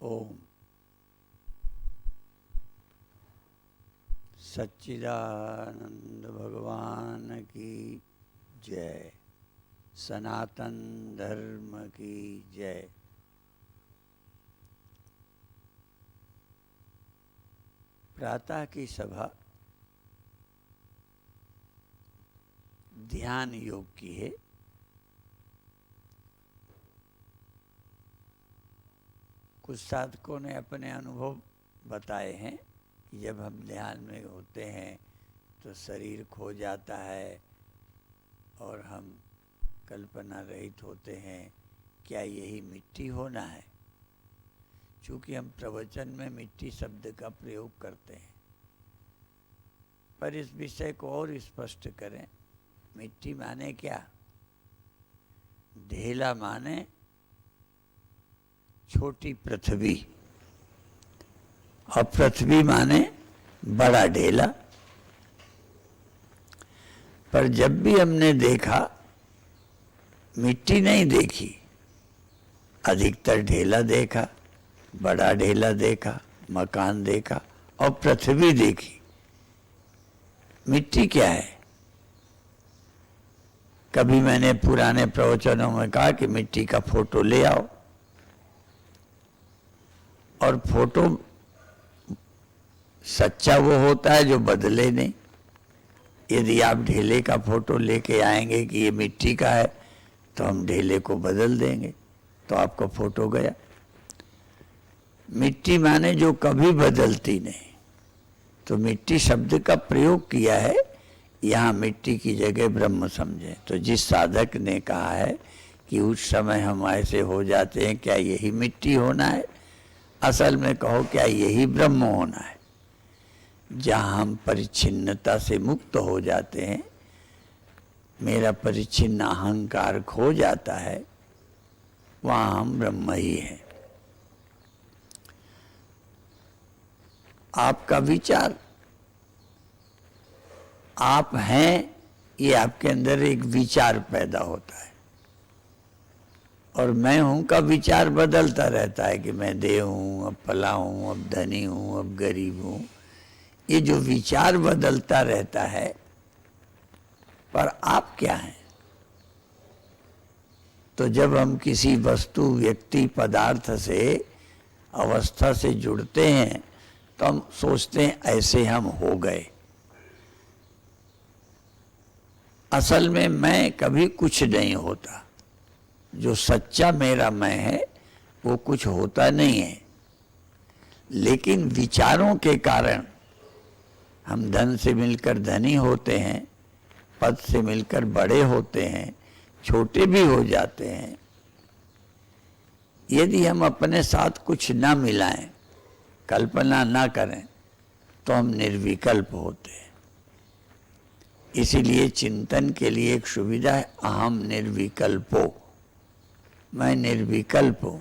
ओम सच्चिदानंद भगवान की जय। सनातन धर्म की जय। प्रातः की सभा ध्यान योग की है। कुछ साधकों ने अपने अनुभव बताए हैं कि जब हम ध्यान में होते हैं तो शरीर खो जाता है और हम कल्पना रहित होते हैं। क्या यही मिट्टी होना है? चूँकि हम प्रवचन में मिट्टी शब्द का प्रयोग करते हैं, पर इस विषय को और स्पष्ट करें। मिट्टी माने क्या? ढेला माने छोटी पृथ्वी, और पृथ्वी माने बड़ा ढेला। पर जब भी हमने देखा, मिट्टी नहीं देखी, अधिकतर ढेला देखा, बड़ा ढेला देखा, मकान देखा और पृथ्वी देखी। मिट्टी क्या है? कभी मैंने पुराने प्रवचनों में कहा कि मिट्टी का फोटो ले आओ, और फोटो सच्चा वो होता है जो बदले नहीं। यदि आप ढेले का फोटो लेके आएंगे कि ये मिट्टी का है, तो हम ढेले को बदल देंगे, तो आपका फोटो गया। मिट्टी माने जो कभी बदलती नहीं। तो मिट्टी शब्द का प्रयोग किया है, यहाँ मिट्टी की जगह ब्रह्म समझे। तो जिस साधक ने कहा है कि उस समय हम ऐसे हो जाते हैं, क्या यही मिट्टी होना है? असल में कहो, क्या यही ब्रह्म होना है? जहाँ हम परिच्छिन्नता से मुक्त हो जाते हैं, मेरा परिच्छिन्न अहंकार खो जाता है, वहाँ हम ब्रह्म ही हैं। आपका विचार आप हैं, ये आपके अंदर एक विचार पैदा होता है, और मैं हूं का विचार बदलता रहता है कि मैं देह हूं, अब फला हूं, अब धनी हूं, अब गरीब हूं। ये जो विचार बदलता रहता है, पर आप क्या हैं? तो जब हम किसी वस्तु, व्यक्ति, पदार्थ से, अवस्था से जुड़ते हैं, तो हम सोचते हैं ऐसे हम हो गए। असल में मैं कभी कुछ नहीं होता। जो सच्चा मेरा मैं है वो कुछ होता नहीं है, लेकिन विचारों के कारण हम धन से मिलकर धनी होते हैं, पद से मिलकर बड़े होते हैं, छोटे भी हो जाते हैं। यदि हम अपने साथ कुछ ना मिलाएं, कल्पना ना करें, तो हम निर्विकल्प होते हैं। इसीलिए चिंतन के लिए एक सुविधा है, अहम निर्विकल्पो, मैं निर्विकल्प हूं,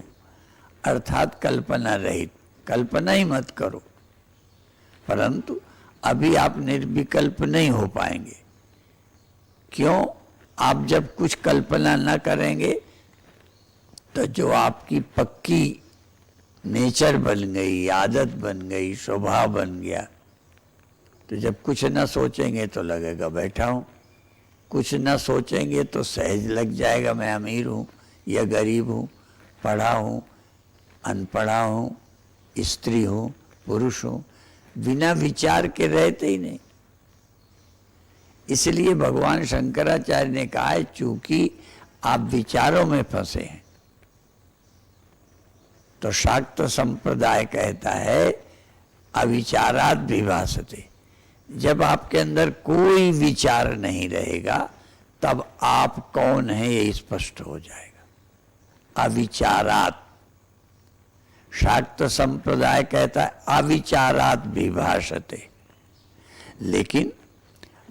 अर्थात कल्पना रहित। कल्पना ही मत करो। परंतु अभी आप निर्विकल्प नहीं हो पाएंगे। क्यों? आप जब कुछ कल्पना न करेंगे, तो जो आपकी पक्की नेचर बन गई, आदत बन गई, स्वभाव बन गया, तो जब कुछ न सोचेंगे तो लगेगा बैठा हूं, कुछ न सोचेंगे तो सहज लग जाएगा मैं अमीर हूं या गरीब हूं, पढ़ा हूं, अनपढ़ा हूं, स्त्री हूं, पुरुष हूं, बिना विचार के रहते ही नहीं। इसलिए भगवान शंकराचार्य ने कहा है, चूंकि आप विचारों में फंसे हैं, तो शाक्त संप्रदाय कहता है अविचारात विभासते। जब आपके अंदर कोई विचार नहीं रहेगा, तब आप कौन है ये स्पष्ट हो जाएगा। अविचारात। शाक्त संप्रदाय कहता है अविचारात विभाषते, लेकिन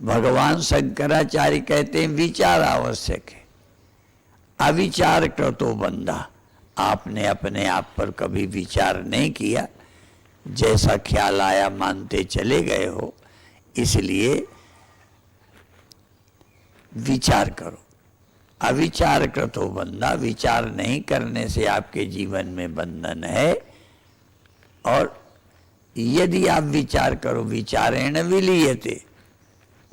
भगवान शंकराचार्य कहते हैं विचार आवश्यक है। अविचार कृतो बंधा। आपने अपने आप पर कभी विचार नहीं किया, जैसा ख्याल आया मानते चले गए हो, इसलिए विचार करो। अविचार कृतो बंधा। विचार नहीं करने से आपके जीवन में बंधन है, और यदि आप विचार करो, विचारेण विलीयते,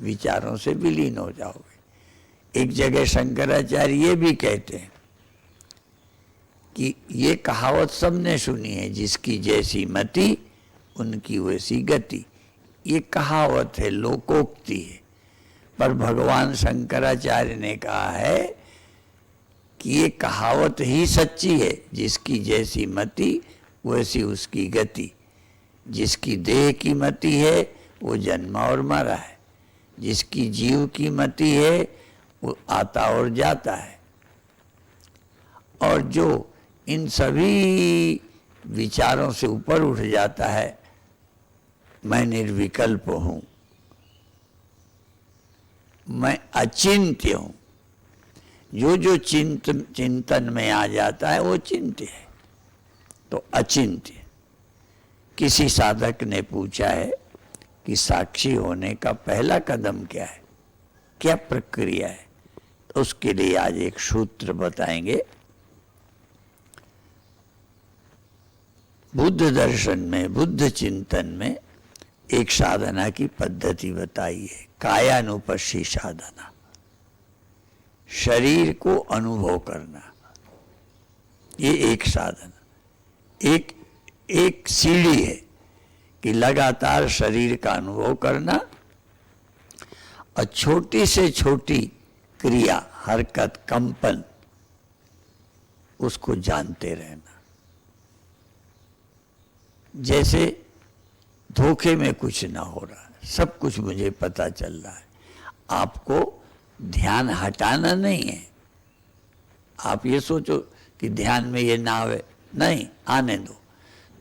विचारों से विलीन हो जाओगे। एक जगह शंकराचार्य ये भी कहते हैं कि ये कहावत सबने सुनी है, जिसकी जैसी मति उनकी वैसी गति। ये कहावत है, लोकोक्ति है, पर भगवान शंकराचार्य ने कहा है कि ये कहावत ही सच्ची है, जिसकी जैसी मति वैसी उसकी गति। जिसकी देह की मति है वो जन्मा और मरा है, जिसकी जीव की मति है वो आता और जाता है। और जो इन सभी विचारों से ऊपर उठ जाता है, मैं निर्विकल्प हूँ, मैं अचिंत्य हूँ, जो चिंतन में आ जाता है वो चिंत्य है। तो अचिंत्य। किसी साधक ने पूछा है कि साक्षी होने का पहला कदम क्या है, क्या प्रक्रिया है? तो उसके लिए आज एक सूत्र बताएंगे। बुद्ध दर्शन में, बुद्ध चिंतन में एक साधना की पद्धति बताई है, कायानुपस्सी साधना। शरीर को अनुभव करना, ये एक साधना, एक सीढ़ी है कि लगातार शरीर का अनुभव करना और छोटी से छोटी क्रिया, हरकत, कंपन, उसको जानते रहना। जैसे धोखे में कुछ ना हो रहा, सब कुछ मुझे पता चल रहा है। आपको ध्यान हटाना नहीं है। आप ये सोचो कि ध्यान में ये ना आवे, नहीं, आने दो।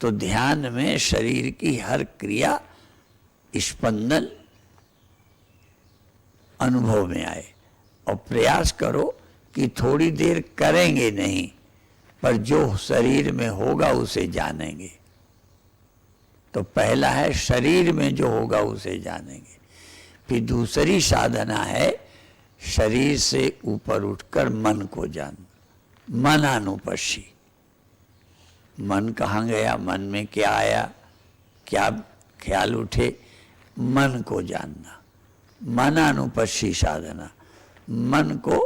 तो ध्यान में शरीर की हर क्रिया, स्पंदन अनुभव में आए, और प्रयास करो कि थोड़ी देर करेंगे नहीं, पर जो शरीर में होगा उसे जानेंगे। तो पहला है शरीर में जो होगा उसे जानेंगे। फिर दूसरी साधना है शरीर से ऊपर उठकर मन को जानना, मनानुपस्सी। मन कहाँ गया, मन में क्या आया, क्या ख्याल उठे, मन को जानना, मनानुपस्सी साधना। मन को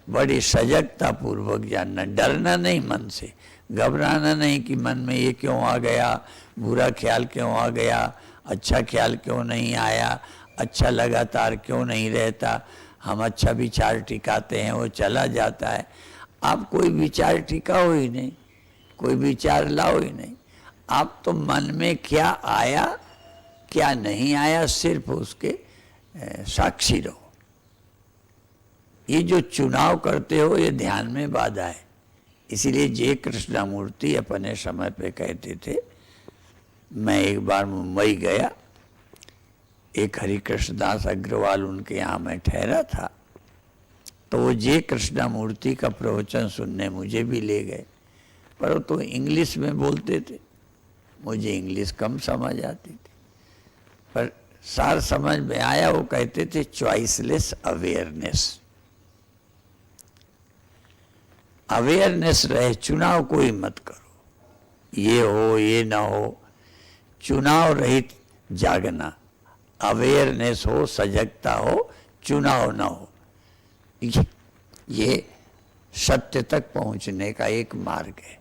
बड़ी सजगता पूर्वक जानना, डरना नहीं मन से, घबराना नहीं कि मन में ये क्यों आ गया, बुरा ख्याल क्यों आ गया, अच्छा ख्याल क्यों नहीं आया, अच्छा लगातार क्यों नहीं रहता। हम अच्छा विचार टिकाते हैं, वो चला जाता है। आप कोई विचार टिकाओ ही नहीं, कोई विचार लाओ ही नहीं। आप तो मन में क्या आया क्या नहीं आया, सिर्फ उसके साक्षी रहो। ये जो चुनाव करते हो ये ध्यान में बाधा है। इसीलिए जय कृष्णमूर्ति अपने समय पे कहते थे, मैं एक बार मुंबई गया, एक हरिकृष्ण दास अग्रवाल उनके यहाँ मैं ठहरा था, तो वो जय कृष्णमूर्ति का प्रवचन सुनने मुझे भी ले गए। पर वो तो इंग्लिश में बोलते थे, मुझे इंग्लिश कम समझ आती थी, पर सार समझ में आया। वो कहते थे चॉइसलेस अवेयरनेस, अवेयरनेस रहे, चुनाव कोई मत करो, ये हो ये ना हो, चुनाव रहित जागना, अवेयरनेस हो, सजगता हो, चुनाव ना हो। ये सत्य तक पहुंचने का एक मार्ग है।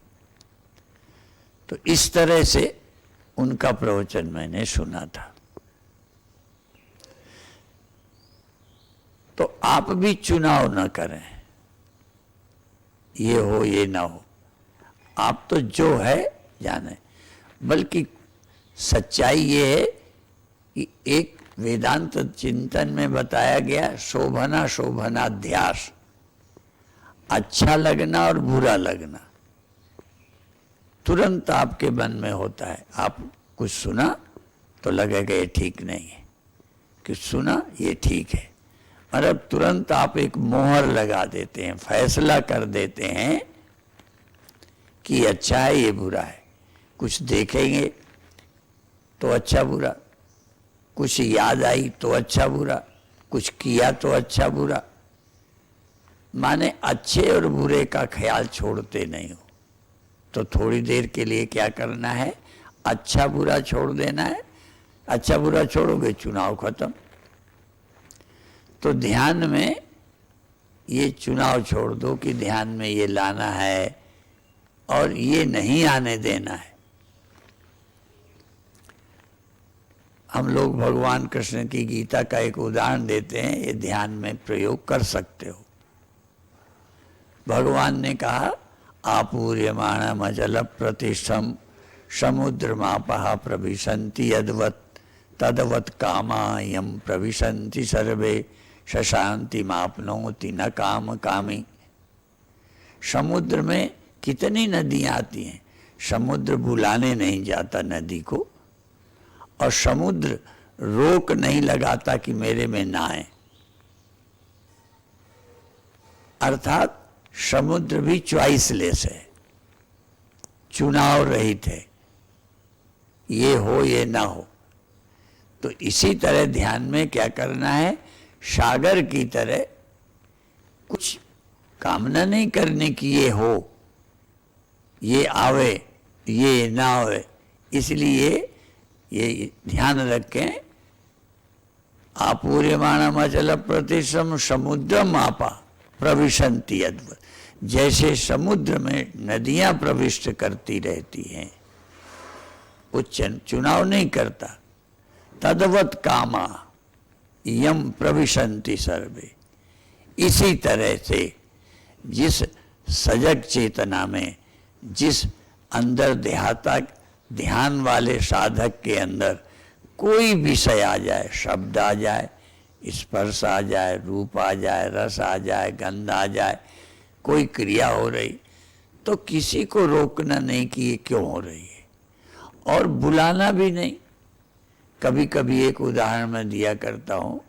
तो इस तरह से उनका प्रवचन मैंने सुना था। तो आप भी चुनाव न करें, ये हो ये ना हो, आप तो जो है जाने। बल्कि सच्चाई ये है कि एक वेदांत चिंतन में बताया गया, शोभना शोभनाध्यास, अच्छा लगना और बुरा लगना तुरंत आपके मन में होता है। आप कुछ सुना तो लगेगा ये ठीक नहीं है, कुछ सुना ये ठीक है, मतलब तुरंत आप एक मोहर लगा देते हैं, फैसला कर देते हैं कि ये अच्छा है ये बुरा है। कुछ देखेंगे तो अच्छा बुरा, कुछ याद आई तो अच्छा बुरा, कुछ किया तो अच्छा बुरा, माने अच्छे और बुरे का ख्याल छोड़ते नहीं हो। तो थोड़ी देर के लिए क्या करना है, अच्छा बुरा छोड़ देना है, अच्छा बुरा छोड़ोगे चुनाव खत्म। तो ध्यान में ये चुनाव छोड़ दो कि ध्यान में ये लाना है और ये नहीं आने देना है। हम लोग भगवान कृष्ण की गीता का एक उदाहरण देते हैं, ये ध्यान में प्रयोग कर सकते हो। भगवान ने कहा आपूर्यमाणम अचल प्रतिष्ठम समुद्रमापः प्रविशन्ति यद्वत् तद्वत् कामा यम प्रविशन्ति सर्वे शशांति मापनोति न काम कामी। समुद्र में कितनी नदियां आती हैं, समुद्र बुलाने नहीं जाता नदी को, और समुद्र रोक नहीं लगाता कि मेरे में ना आए। अर्थात समुद्र भी चॉइसलेस है, चुनाव रहित है, ये हो ये ना हो। तो इसी तरह ध्यान में क्या करना है, सागर की तरह कुछ कामना नहीं करने की ये हो, ये आवे, ये ना आवे। इसलिए ये ध्यान रखें, आपूर्यमाणम अचल प्रतिष्ठम समुद्रम आपा प्रविशन्ति यद्वत्। जैसे समुद्र में नदियां प्रविष्ट करती रहती हैं, वो चुनाव नहीं करता, तद्वत् कामा यम प्रविशन्ति सर्वे। इसी तरह से जिस सजग चेतना में, जिस अंदर ध्यान वाले साधक के अंदर कोई विषय आ जाए, शब्द आ जाए, स्पर्श आ जाए, रूप आ जाए, रस आ जाए, गंध आ जाए, कोई क्रिया हो रही, तो किसी को रोकना नहीं कि ये क्यों हो रही है, और बुलाना भी नहीं। कभी कभी एक उदाहरण मैं दिया करता हूँ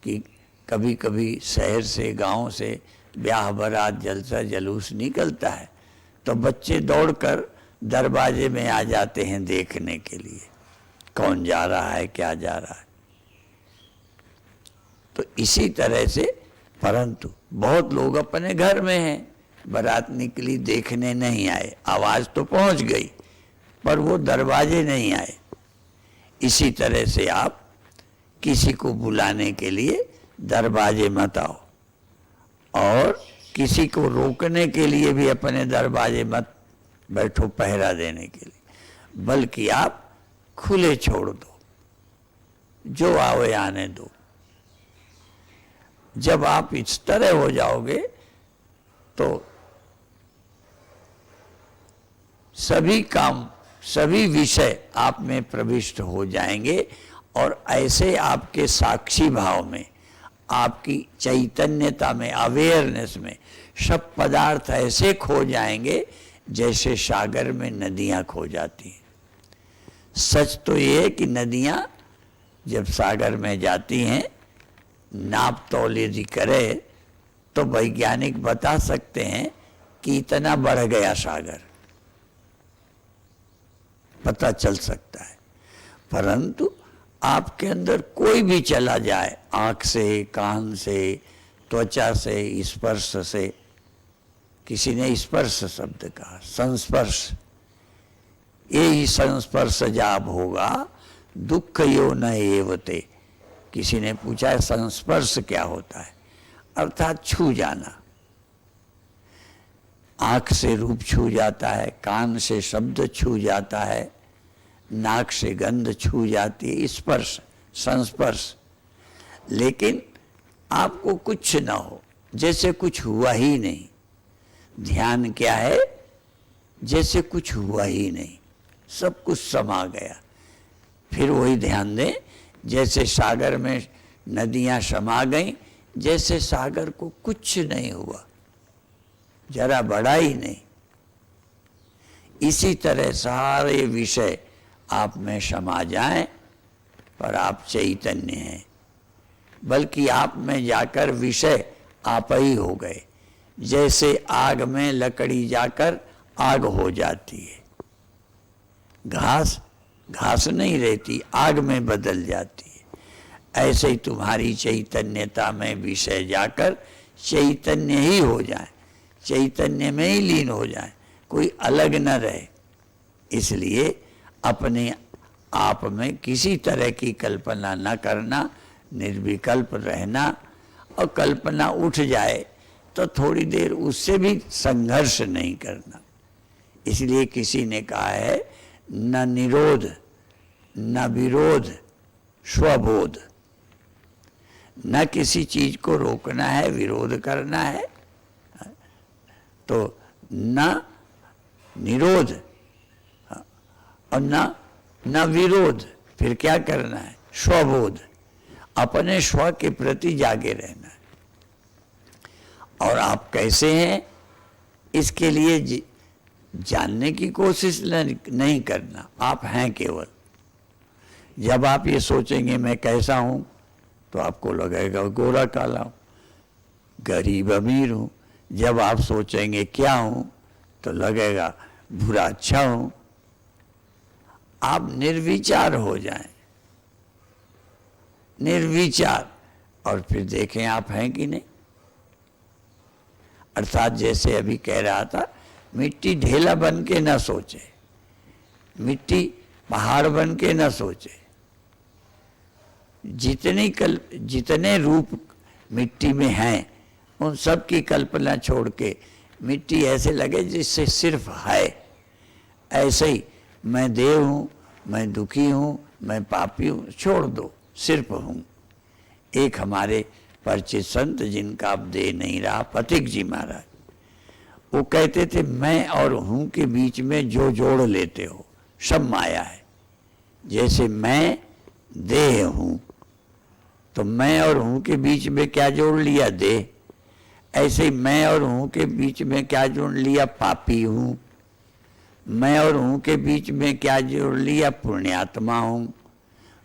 कि कभी कभी शहर से, गांव से ब्याह बारात जलसा जलूस निकलता है, तो बच्चे दौड़कर दरवाजे में आ जाते हैं देखने के लिए कौन जा रहा है, क्या जा रहा है। तो इसी तरह से, परंतु बहुत लोग अपने घर में हैं, बारात निकली देखने नहीं आए, आवाज तो पहुंच गई पर वो दरवाजे नहीं आए। इसी तरह से आप किसी को बुलाने के लिए दरवाजे मत आओ, और किसी को रोकने के लिए भी अपने दरवाजे मत बैठो पहरा देने के लिए, बल्कि आप खुले छोड़ दो, जो आवे आने दो। जब आप इस तरह हो जाओगे तो सभी काम, सभी विषय आप में प्रविष्ट हो जाएंगे, और ऐसे आपके साक्षी भाव में, आपकी चैतन्यता में, अवेयरनेस में सब पदार्थ ऐसे खो जाएंगे जैसे सागर में नदियां खो जाती हैं। सच तो ये है कि नदियां जब सागर में जाती हैं, नाप तौल यदि करे तो वैज्ञानिक बता सकते हैं कि इतना बढ़ गया सागर, पता चल सकता है। परंतु आपके अंदर कोई भी चला जाए, आंख से, कान से, त्वचा से, स्पर्श से, किसी ने स्पर्श शब्द कहा, संस्पर्श, यही संस्पर्श जाब होगा दुख यो न एवते। किसी ने पूछा है संस्पर्श क्या होता है, अर्थात छू जाना। आंख से रूप छू जाता है, कान से शब्द छू जाता है, नाक से गंध छू जाती है, स्पर्श, संस्पर्श। लेकिन आपको कुछ ना हो, जैसे कुछ हुआ ही नहीं। ध्यान क्या है, जैसे कुछ हुआ ही नहीं, सब कुछ समा गया। फिर वही ध्यान दें, जैसे सागर में नदियां समा गईं, जैसे सागर को कुछ नहीं हुआ, जरा बड़ा ही नहीं। इसी तरह सारे विषय आप में समा जाएं, पर आप चैतन्य हैं, बल्कि आप में जाकर विषय आप ही हो गए। जैसे आग में लकड़ी जाकर आग हो जाती है, घास घास नहीं रहती, आग में बदल जाती है। ऐसे ही तुम्हारी चैतन्यता में विषय जाकर चैतन्य ही हो जाए, चैतन्य में ही लीन हो जाए, कोई अलग न रहे। इसलिए अपने आप में किसी तरह की कल्पना न करना, निर्विकल्प रहना, और कल्पना उठ जाए तो थोड़ी देर उससे भी संघर्ष नहीं करना। इसलिए किसी ने कहा है, न निरोध न विरोध स्वबोध। न किसी चीज को रोकना है, विरोध करना है, तो न निरोध और न विरोध, फिर क्या करना है, स्वबोध, अपने स्व के प्रति जागे रहना है। और आप कैसे हैं इसके लिए जानने की कोशिश नहीं करना, आप हैं केवल। जब आप ये सोचेंगे मैं कैसा हूं, तो आपको लगेगा गोरा काला हूं, गरीब अमीर हूं। जब आप सोचेंगे क्या हूं, तो लगेगा बुरा अच्छा हूं। आप निर्विचार हो जाएं, निर्विचार, और फिर देखें आप हैं कि नहीं। अर्थात जैसे अभी कह रहा था, मिट्टी ढेला बन के न सोचे, मिट्टी पहाड़ बन के न सोचे। जितने रूप मिट्टी में हैं, उन सब की कल्पना छोड़ के मिट्टी ऐसे लगे जिससे सिर्फ है। ऐसे ही मैं देव हूं, मैं दुखी हूं, मैं पापी हूं, छोड़ दो, सिर्फ हूं। एक हमारे परिचित संत, जिनका अब दे नहीं रहा, पथिक जी महाराज, वो कहते थे, मैं और हूं के बीच में जो जोड़ लेते हो सब माया है। जैसे मैं देह हूं, तो मैं और हूं के बीच में क्या जोड़ लिया, देह। ऐसे ही मैं और हूं के बीच में क्या जोड़ लिया, पापी हूं। मैं और हूं के बीच में क्या जोड़ लिया, पुण्यात्मा हूं।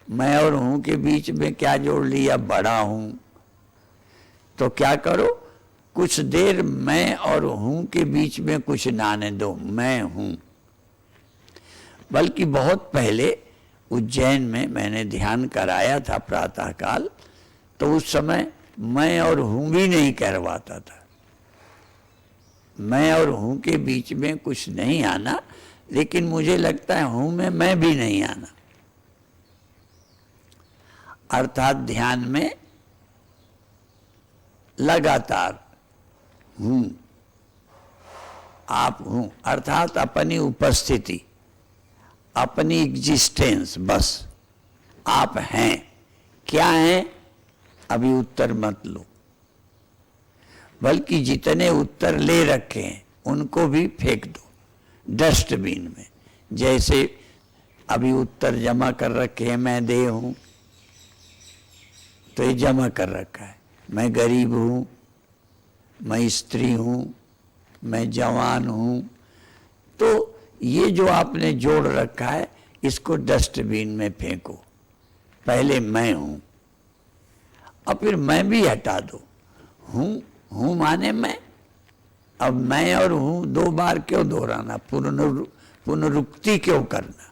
मैं और हूं के बीच में क्या जोड़ लिया, बड़ा हूं। तो क्या करो, कुछ देर मैं और हूं के बीच में कुछ ना आने दो, मैं हूं। बल्कि बहुत पहले उज्जैन में मैंने ध्यान कराया था प्रातःकाल, तो उस समय मैं और हूं भी नहीं करवाता था। मैं और हूं के बीच में कुछ नहीं आना, लेकिन मुझे लगता है हूं में मैं भी नहीं आना। अर्थात ध्यान में लगातार हूं, आप हूं, अर्थात अपनी उपस्थिति, अपनी एग्जिस्टेंस, बस आप हैं। क्या हैं, अभी उत्तर मत लो, बल्कि जितने उत्तर ले रखे हैं उनको भी फेंक दो डस्टबिन में। जैसे अभी उत्तर जमा कर रखे हैं, मैं देह हूं, तो ये जमा कर रखा है। मैं गरीब हूं, मैं स्त्री हूं, मैं जवान हूं, तो ये जो आपने जोड़ रखा है, इसको डस्टबिन में फेंको। पहले मैं हूं, और फिर मैं भी हटा दो। हूं माने मैं। अब मैं और हूं दो बार क्यों दोहराना, पुनरुक्ति क्यों करना।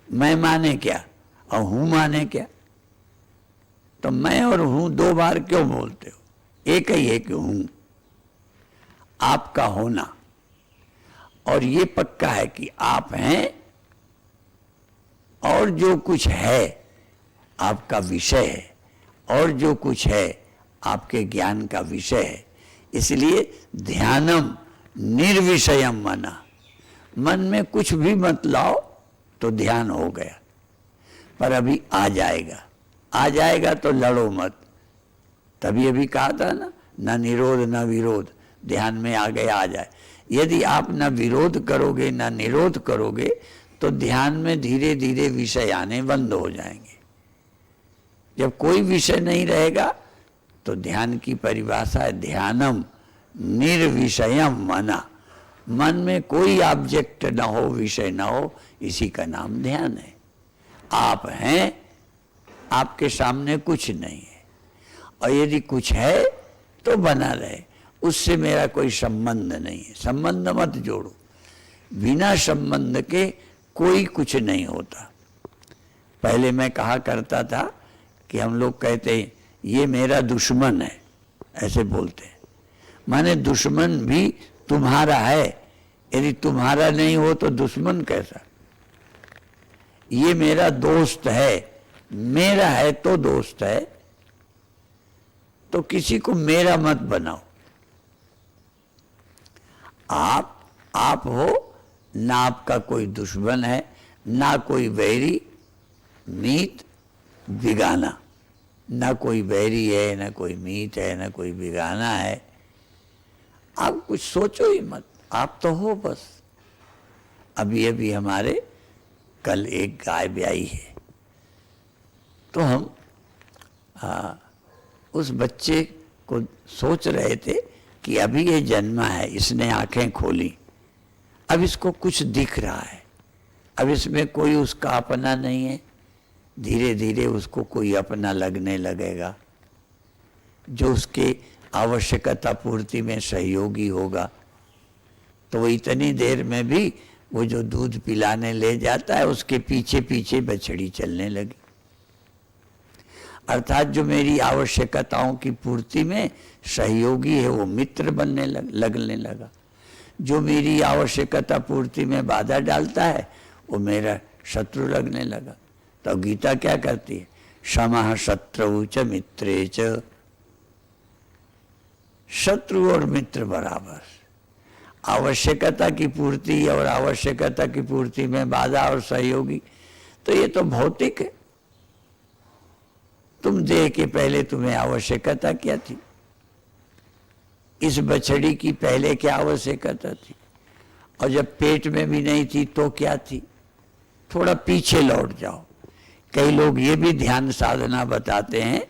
मैं माने क्या और हूं माने क्या। तो मैं और हूं दो बार क्यों बोलते हो, एक ही है कि हूं, आपका होना। और ये पक्का है कि आप हैं, और जो कुछ है आपका विषय है, और जो कुछ है आपके ज्ञान का विषय है। इसलिए ध्यानम निर्विषयम मना, मन में कुछ भी मत लाओ तो ध्यान हो गया। पर अभी आ जाएगा, आ जाएगा तो लड़ो मत। तभी अभी कहा था ना, न निरोध न विरोध, ध्यान में आ गया, आ जाए। यदि आप न विरोध करोगे न निरोध करोगे, तो ध्यान में धीरे धीरे विषय आने बंद हो जाएंगे। जब कोई विषय नहीं रहेगा, तो ध्यान की परिभाषा है ध्यानम निर्विषयम मना। मन में कोई ऑब्जेक्ट न हो, विषय न हो, इसी का नाम ध्यान है। आप हैं, आपके सामने कुछ नहीं है, और यदि कुछ है तो बना रहे, उससे मेरा कोई संबंध नहीं है। संबंध मत जोड़ो, बिना संबंध के कोई कुछ नहीं होता। पहले मैं कहा करता था कि हम लोग कहते हैं ये मेरा दुश्मन है, ऐसे बोलते हैं। माने दुश्मन भी तुम्हारा है, यदि तुम्हारा नहीं हो तो दुश्मन कैसा। ये मेरा दोस्त है, मेरा है तो दोस्त है, तो किसी को मेरा मत बनाओ। आप हो, ना आपका कोई दुश्मन है, ना कोई बैरी, मीत बिगाना। ना कोई बैरी है, ना कोई मीत है, ना कोई बिगाना है। आप कुछ सोचो ही मत, आप तो हो बस। अभी अभी हमारे कल एक गाय ब्याई है, तो हम उस बच्चे को सोच रहे थे कि अभी ये जन्मा है, इसने आंखें खोली, अब इसको कुछ दिख रहा है, अब इसमें कोई उसका अपना नहीं है। धीरे धीरे उसको कोई अपना लगने लगेगा, जो उसके आवश्यकता पूर्ति में सहयोगी होगा। तो वो इतनी देर में भी वो जो दूध पिलाने ले जाता है, उसके पीछे पीछे बछड़ी चलने लगी। अर्थात जो मेरी आवश्यकताओं की पूर्ति में सहयोगी है, वो मित्र बनने लगने लगा। जो मेरी आवश्यकता पूर्ति में बाधा डालता है, वो मेरा शत्रु लगने लगा। तो गीता क्या करती है? क्षमा शत्रु च मित्रे च। शत्रु और मित्र बराबर। आवश्यकता की पूर्ति और आवश्यकता की पूर्ति में बाधा और सहयोगी, तो ये तो भौतिक है। तुम देह के पहले तुम्हें आवश्यकता क्या थी? इस बछड़ी की पहले क्या आवश्यकता थी? और जब पेट में भी नहीं थी तो क्या थी? थोड़ा पीछे लौट जाओ। कई लोग ये भी ध्यान साधना बताते हैं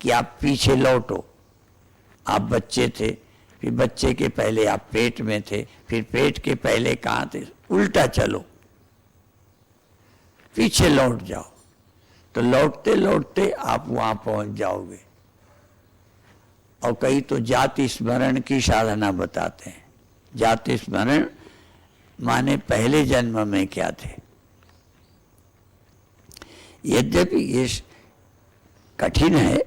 कि आप पीछे लौटो। आप बच्चे थे, फिर बच्चे के पहले आप पेट में थे, फिर पेट के पहले कहाँ थे? उल्टा चलो, पीछे लौट जाओ, तो लौटते लौटते आप वहां पहुंच जाओगे। और कई तो जाति स्मरण की साधना बताते हैं। जाति स्मरण माने पहले जन्म में क्या थे। यद्यपि ये कठिन है,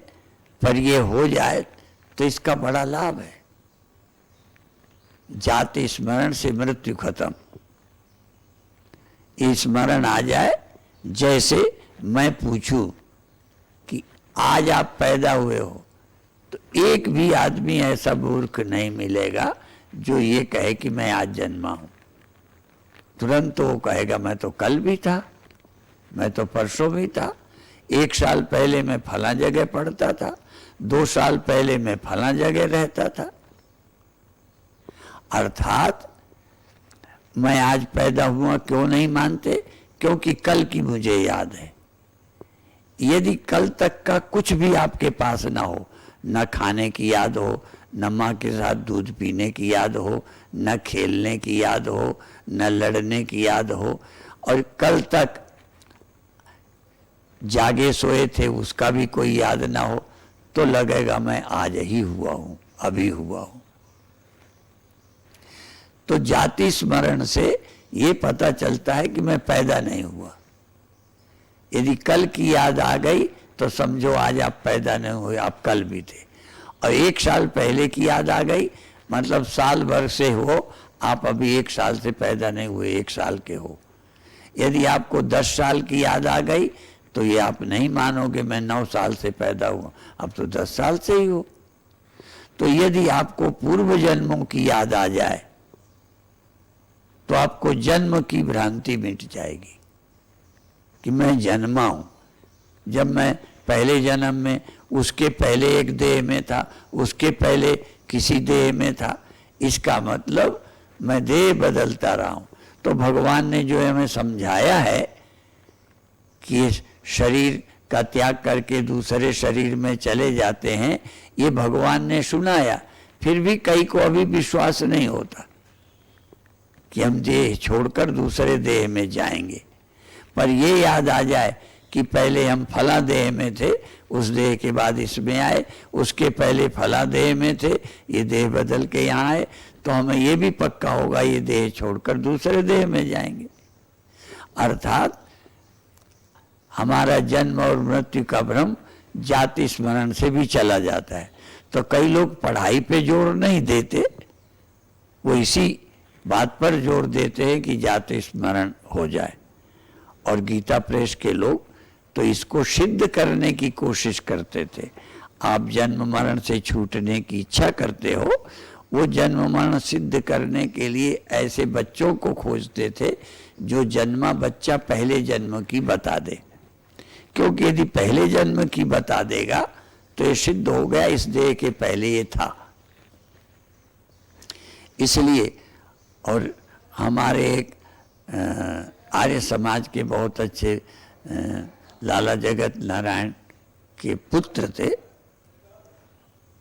पर ये हो जाए तो इसका बड़ा लाभ है। जाति स्मरण से मृत्यु खत्म। ये स्मरण आ जाए, जैसे मैं पूछूं कि आज आप पैदा हुए हो, तो एक भी आदमी ऐसा मूर्ख नहीं मिलेगा जो ये कहे कि मैं आज जन्मा हूं। तुरंत वो कहेगा मैं तो कल भी था, मैं तो परसों भी था, 1 साल पहले मैं फला जगह पढ़ता था, 2 साल पहले मैं फला जगह रहता था। अर्थात मैं आज पैदा हुआ क्यों नहीं मानते? क्योंकि कल की मुझे याद है। यदि कल तक का कुछ भी आपके पास ना हो, न खाने की याद हो, न माँ के साथ दूध पीने की याद हो, न खेलने की याद हो, न लड़ने की याद हो, और कल तक जागे सोए थे उसका भी कोई याद ना हो, तो लगेगा मैं आज ही हुआ हूं, अभी हुआ हूं। तो जाति स्मरण से ये पता चलता है कि मैं पैदा नहीं हुआ। यदि कल की याद आ गई तो समझो आज आप पैदा नहीं हुए, आप कल भी थे। और 1 साल पहले की याद आ गई, मतलब साल भर से हो, आप अभी 1 साल से पैदा नहीं हुए, 1 साल के हो। यदि आपको 10 साल की याद आ गई तो ये आप नहीं मानोगे मैं 9 साल से पैदा हुआ, अब तो 10 साल से ही हो। तो यदि आपको पूर्व जन्मों की याद आ जाए तो आपको जन्म की भ्रांति मिट जाएगी कि मैं जन्मा हूं। जब मैं पहले जन्म में उसके पहले एक देह में था, उसके पहले किसी देह में था, इसका मतलब मैं देह बदलता रहा हूं। तो भगवान ने जो हमें समझाया है कि शरीर का त्याग करके दूसरे शरीर में चले जाते हैं, ये भगवान ने सुनाया। फिर भी कई को अभी विश्वास नहीं होता कि हम देह छोड़कर दूसरे देह में जाएंगे। पर ये याद आ जाए कि पहले हम फला देह में थे, उस देह के बाद इसमें आए, उसके पहले फला देह में थे, ये देह बदल के यहाँ आए, तो हमें ये भी पक्का होगा ये देह छोड़कर दूसरे देह में जाएंगे। अर्थात हमारा जन्म और मृत्यु का भ्रम जाति स्मरण से भी चला जाता है। तो कई लोग पढ़ाई पे जोर नहीं देते, वो इसी बात पर जोर देते हैं कि जाति स्मरण हो जाए। और गीता प्रेस के लोग तो इसको सिद्ध करने की कोशिश करते थे। आप जन्म मरण से छूटने की इच्छा करते हो, वो जन्म मरण सिद्ध करने के लिए ऐसे बच्चों को खोजते थे जो जन्मा बच्चा पहले जन्म की बता दे, क्योंकि यदि पहले जन्म की बता देगा तो ये सिद्ध हो गया इस देह के पहले ये था। इसलिए और हमारे एक आर्य समाज के बहुत अच्छे लाला जगत नारायण के पुत्र थे,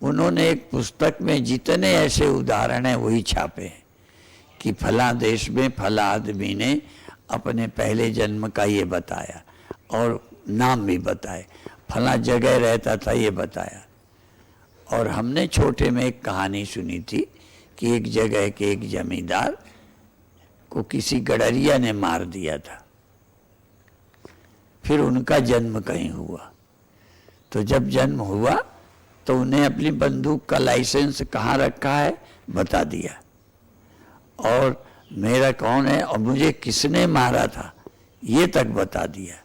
उन्होंने एक पुस्तक में जितने ऐसे उदाहरण हैं वही छापे हैं कि फला देश में फला आदमी ने अपने पहले जन्म का ये बताया और नाम भी बताए, फला जगह रहता था ये बताया। और हमने छोटे में एक कहानी सुनी थी कि एक जगह के एक जमींदार को किसी गडरिया ने मार दिया था, फिर उनका जन्म कहीं हुआ। तो जब जन्म हुआ तो उन्हें अपनी बंदूक का लाइसेंस कहाँ रखा है बता दिया, और मेरा कौन है और मुझे किसने मारा था ये तक बता दिया।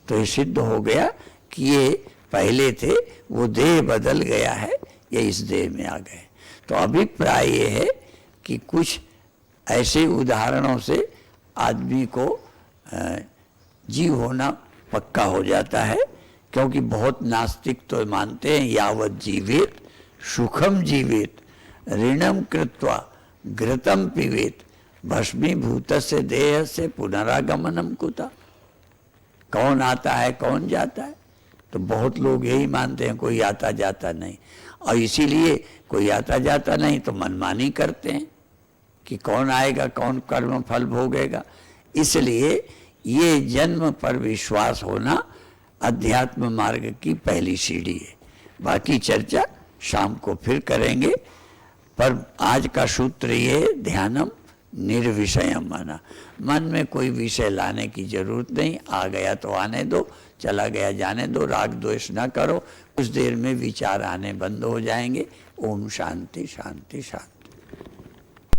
तो ये सिद्ध हो गया कि ये पहले थे, वो देह बदल गया है, ये इस देह में आ गए। तो अभिप्राय ये है कि कुछ ऐसे उदाहरणों से आदमी को जीव होना पक्का हो जाता है, क्योंकि बहुत नास्तिक तो मानते हैं यावत जीवेत सुखम जीवेत ऋणम कृत्वा घृतम पीवेत भस्मीभूत से देह से पुनरागमनम कुता। कौन आता है कौन जाता है, तो बहुत लोग यही मानते हैं कोई आता जाता नहीं, और इसीलिए कोई आता जाता नहीं तो मनमानी करते हैं कि कौन आएगा कौन कर्म फल भोगेगा। इसलिए ये जन्म पर विश्वास होना अध्यात्म मार्ग की पहली सीढ़ी है। बाकी चर्चा शाम को फिर करेंगे, पर आज का सूत्र ये ध्यानम निर्विषयम माना, मन में कोई विषय लाने की जरूरत नहीं, आ गया तो आने दो, चला गया जाने दो, राग द्वेष ना करो, कुछ देर में विचार आने बंद हो जाएंगे। ओम शांति शांति शांति।